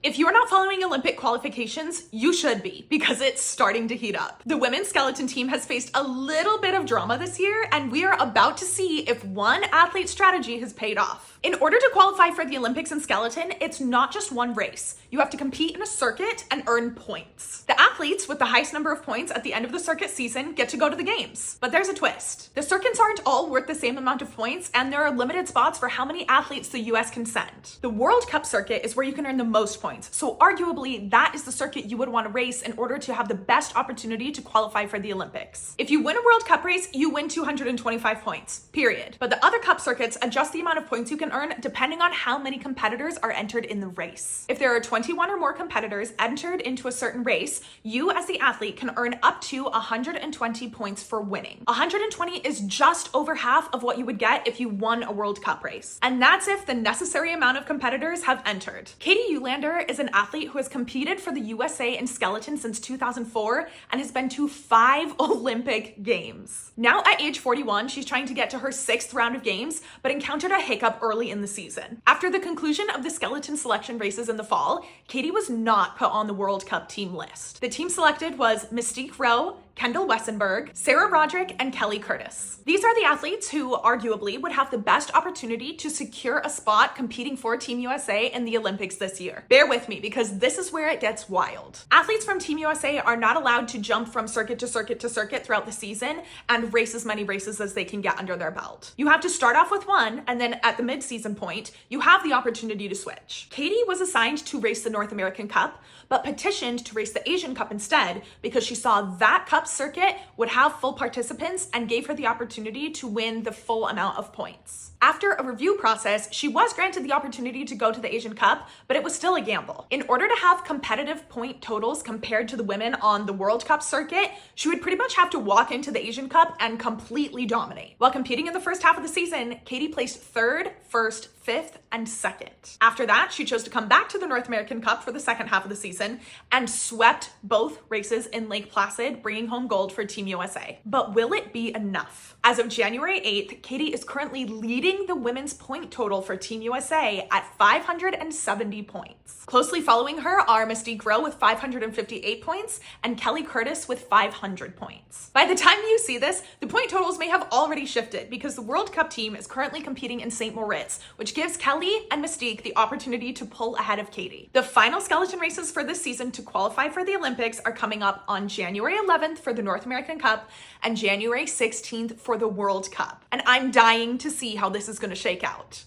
If you are not following Olympic qualifications, you should be, because it's starting to heat up. The women's skeleton team has faced a little bit of drama this year, and we are about to see if one athlete's strategy has paid off. In order to qualify for the Olympics in skeleton, it's not just one race. You have to compete in a circuit and earn points. The athletes with the highest number of points at the end of the circuit season get to go to the games. But there's a twist. The circuits aren't all worth the same amount of points, and there are limited spots for how many athletes the US can send. The World Cup circuit is where you can earn the most points, so arguably that is the circuit you would want to race in order to have the best opportunity to qualify for the Olympics. If you win a World Cup race, you win 225 points, period. But the other cup circuits adjust the amount of points you can earn depending on how many competitors are entered in the race. If there are 21 or more competitors entered into a certain race, you as the athlete can earn up to 120 points for winning. 120 is just over half of what you would get if you won a World Cup race. And that's if the necessary amount of competitors have entered. Katie Eulander is an athlete who has competed for the USA in skeleton since 2004 and has been to 5 Olympic Games. Now at age 41, she's trying to get to her 6th round of games, but encountered a hiccup early in the season. After the conclusion of the skeleton selection races in the fall, Katie was not put on the World Cup team list. The team selected was Mystique Rowe, Kendall Wessenberg, Sarah Roderick, and Kelly Curtis. These are the athletes who arguably would have the best opportunity to secure a spot competing for Team USA in the Olympics this year. Bear with me because this is where it gets wild. Athletes from Team USA are not allowed to jump from circuit to circuit to circuit throughout the season and race as many races as they can get under their belt. You have to start off with one, and then at the mid-season point, you have the opportunity to switch. Katie was assigned to race the North American Cup, but petitioned to race the Asian Cup instead because she saw that cup circuit would have full participants and gave her the opportunity to win the full amount of points. After a review process, she was granted the opportunity to go to the Asian Cup, but it was still a gamble. In order to have competitive point totals compared to the women on the World Cup circuit, she would pretty much have to walk into the Asian Cup and completely dominate. While competing in the first half of the season, Katie placed 3rd, 1st, 5th, and 2nd. After that, she chose to come back to the North American Cup for the second half of the season and swept both races in Lake Placid, bringing home gold for Team USA. But will it be enough? As of January 8th, Katie is currently leading the women's point total for Team USA at 570 points. Closely following her are Mystique Rowe with 558 points and Kelly Curtis with 500 points. By the time you see this, the point totals may have already shifted because the World Cup team is currently competing in St. Moritz, which gives Kelly and Mystique the opportunity to pull ahead of Katie. The final skeleton races for this season to qualify for the Olympics are coming up on January 11th for the North American Cup and January 16th for the World Cup. And I'm dying to see how this is going to shake out.